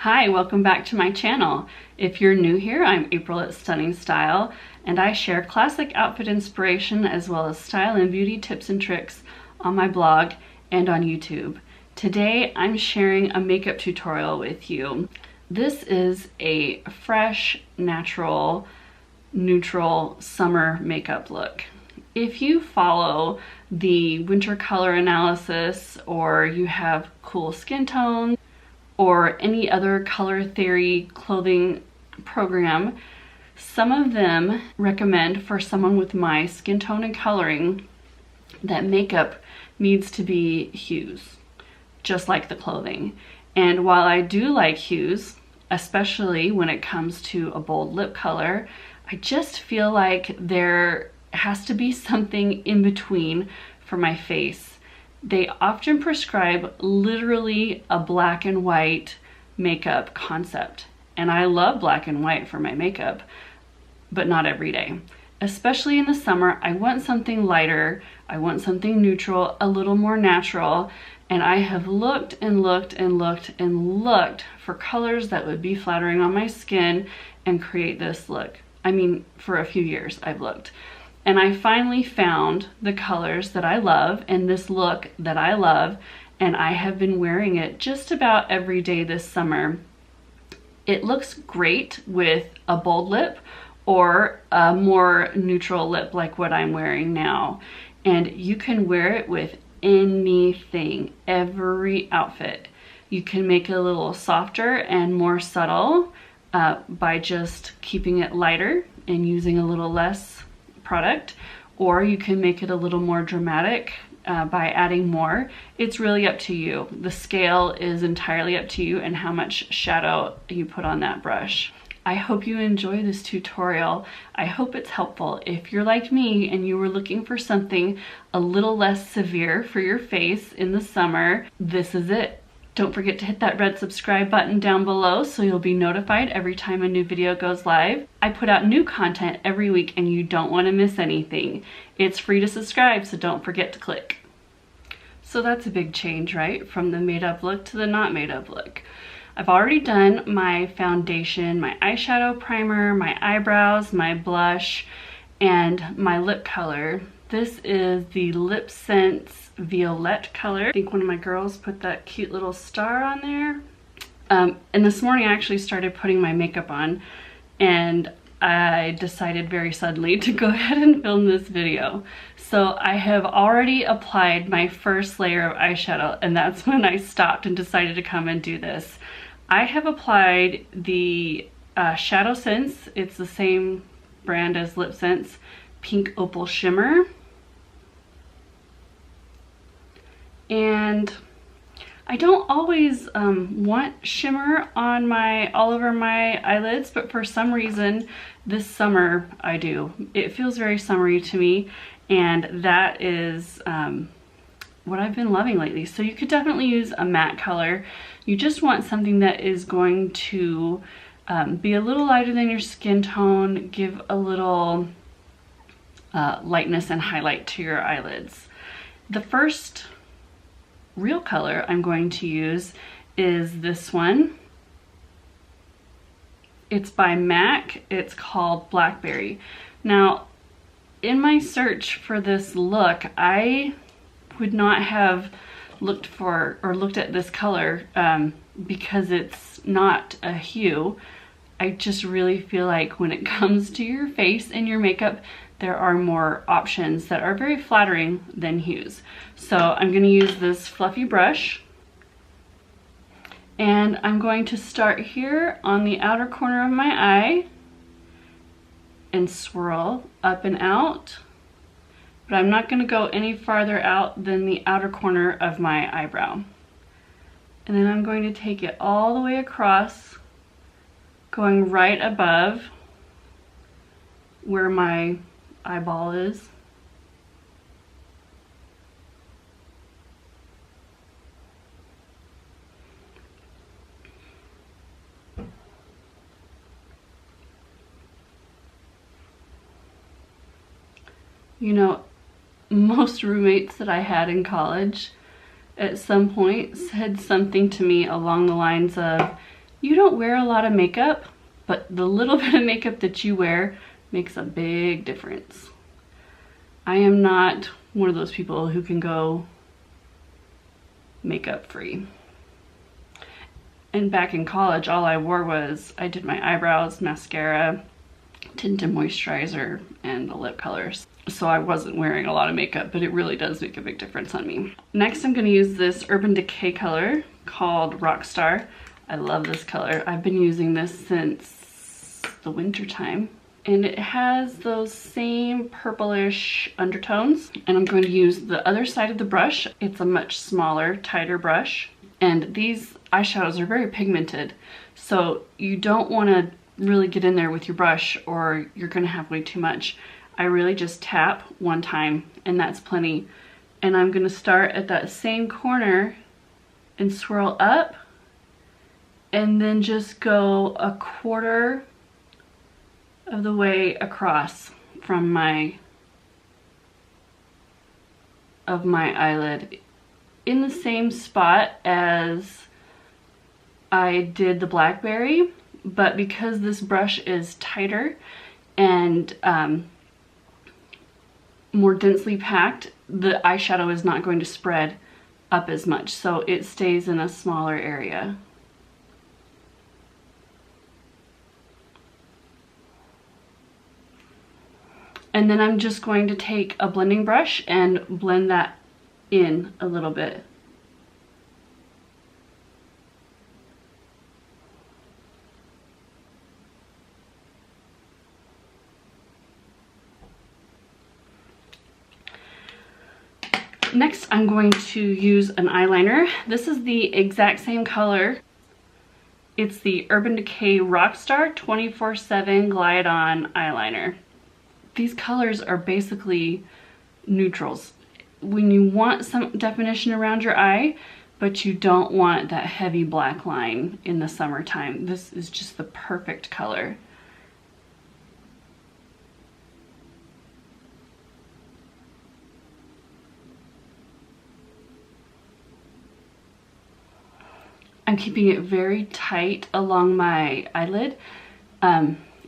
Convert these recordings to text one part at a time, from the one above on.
Hi, welcome back to my channel. If you're new here, I'm April at Stunning Style, and I share classic outfit inspiration as well as style and beauty tips and tricks on my blog and on YouTube. Today, I'm sharing a makeup tutorial with you. This is a fresh, natural, neutral summer makeup look. If you follow the winter color analysis or you have cool skin tones, or any other color theory clothing program, some of them recommend for someone with my skin tone and coloring that makeup needs to be hues, just like the clothing. And while I do like hues, especially when it comes to a bold lip color, I just feel like there has to be something in between for my face. They often prescribe literally a black and white makeup concept. And I love black and white for my makeup, but not every day. Especially in the summer, I want something lighter, I want something neutral, a little more natural, and I have looked and looked and looked and looked for colors that would be flattering on my skin and create this look. I mean, for a few years I've looked. And I finally found the colors that I love and this look that I love, and I have been wearing it just about every day this summer. It looks great with a bold lip or a more neutral lip like what I'm wearing now. And you can wear it with anything, every outfit. You can make it a little softer and more subtle by just keeping it lighter and using a little less product, or you can make it a little more dramatic by adding more. It's really up to you. The scale is entirely up to you and how much shadow you put on that brush. I hope you enjoy this tutorial. I hope it's helpful. If you're like me and you were looking for something a little less severe for your face in the summer, this is it. Don't forget to hit that red subscribe button down below so you'll be notified every time a new video goes live. I put out new content every week and you don't want to miss anything. It's free to subscribe, so don't forget to click. So that's a big change, right? From the made up look to the not made up look. I've already done my foundation, my eyeshadow primer, my eyebrows, my blush, and my lip color. This is the Lipsense Violette color. I think one of my girls put that cute little star on there. And this morning I actually started putting my makeup on, and I decided very suddenly to go ahead and film this video. So I have already applied my first layer of eyeshadow, and that's when I stopped and decided to come and do this. I have applied the Shadowsense, it's the same brand as Lipsense Pink Opal Shimmer. And I don't always want shimmer on all over my eyelids, but for some reason this summer I do. It feels very summery to me, and that is what I've been loving lately. So you could definitely use a matte color. You just want something that is going to be a little lighter than your skin tone, give a little lightness and highlight to your eyelids. The first real color I'm going to use is this one. It's by MAC. It's called Blackberry. Now, in my search for this look, I would not have looked at this color because it's not a hue. I just really feel like when it comes to your face and your makeup, there are more options that are very flattering than hues. So I'm going to use this fluffy brush, and I'm going to start here on the outer corner of my eye and swirl up and out, but I'm not going to go any farther out than the outer corner of my eyebrow. And then I'm going to take it all the way across, going right above where my eyeball is. You know, most roommates that I had in college at some point said something to me along the lines of, You don't wear a lot of makeup, but the little bit of makeup that you wear makes a big difference. I am not one of those people who can go makeup free. And back in college, all I wore was, I did my eyebrows, mascara, tint and moisturizer, and the lip colors. So I wasn't wearing a lot of makeup, but it really does make a big difference on me. Next, I'm gonna use this Urban Decay color called Rockstar. I love this color. I've been using this since the winter time. And it has those same purplish undertones. And I'm going to use the other side of the brush. It's a much smaller, tighter brush. And these eyeshadows are very pigmented, so you don't want to really get in there with your brush or you're going to have way too much. I really just tap one time and that's plenty. And I'm going to start at that same corner and swirl up and then just go a quarter of the way across from my eyelid, in the same spot as I did the blackberry, but because this brush is tighter and more densely packed, the eyeshadow is not going to spread up as much, so it stays in a smaller area. And then I'm just going to take a blending brush and blend that in a little bit. Next, I'm going to use an eyeliner. This is the exact same color. It's the Urban Decay Rockstar 24/7 Glide On eyeliner. These colors are basically neutrals. When you want some definition around your eye, but you don't want that heavy black line in the summertime, this is just the perfect color. I'm keeping it very tight along my eyelid.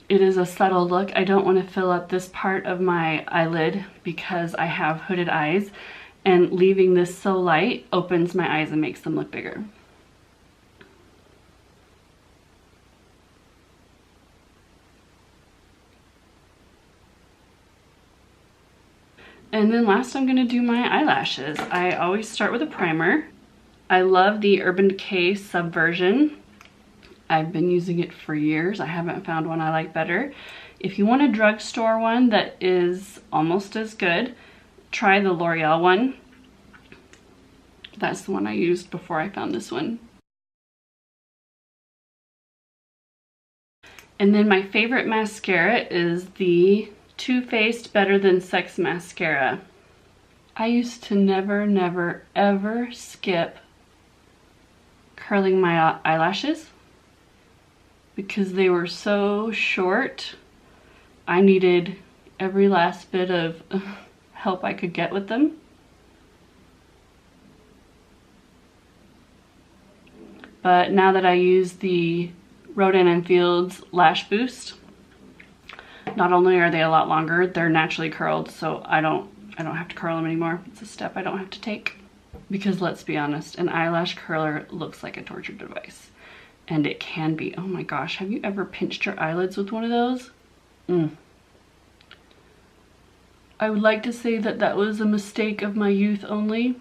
It is a subtle look. I don't want to fill up this part of my eyelid because I have hooded eyes, and leaving this so light opens my eyes and makes them look bigger. And then last, I'm going to do my eyelashes. I always start with a primer. I love the Urban Decay Subversion. I've been using it for years. I haven't found one I like better. If you want a drugstore one that is almost as good, try the L'Oreal one. That's the one I used before I found this one. And then my favorite mascara is the Too Faced Better Than Sex mascara. I used to never ever skip curling my eyelashes because they were so short. I needed every last bit of help I could get with them. But now that I use the Rodan & Fields Lash Boost, not only are they a lot longer, they're naturally curled, so I don't have to curl them anymore. It's a step I don't have to take. Because let's be honest, an eyelash curler looks like a torture device. And it can be. Oh my gosh, have you ever pinched your eyelids with one of those? I would like to say that that was a mistake of my youth only.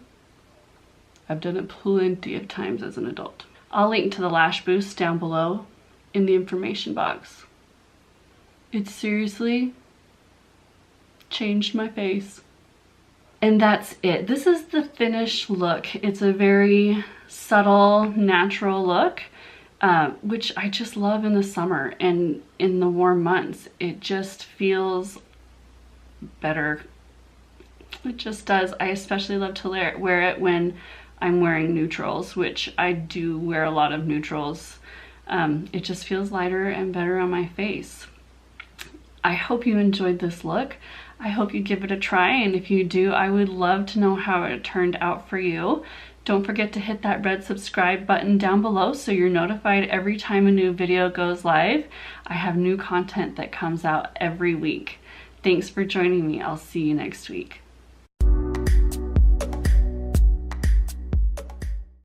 I've done it plenty of times as an adult. I'll link to the Lash Boost down below in the information box. It seriously changed my face. And that's it. This is the finished look. It's a very subtle, natural look, which I just love in the summer and in the warm months. It just feels better. It just does. I especially love to wear it when I'm wearing neutrals, which I do wear a lot of neutrals. It just feels lighter and better on my face. I hope you enjoyed this look. I hope you give it a try, and if you do, I would love to know how it turned out for you. Don't forget to hit that red subscribe button down below so you're notified every time a new video goes live. I have new content that comes out every week. Thanks for joining me. I'll see you next week.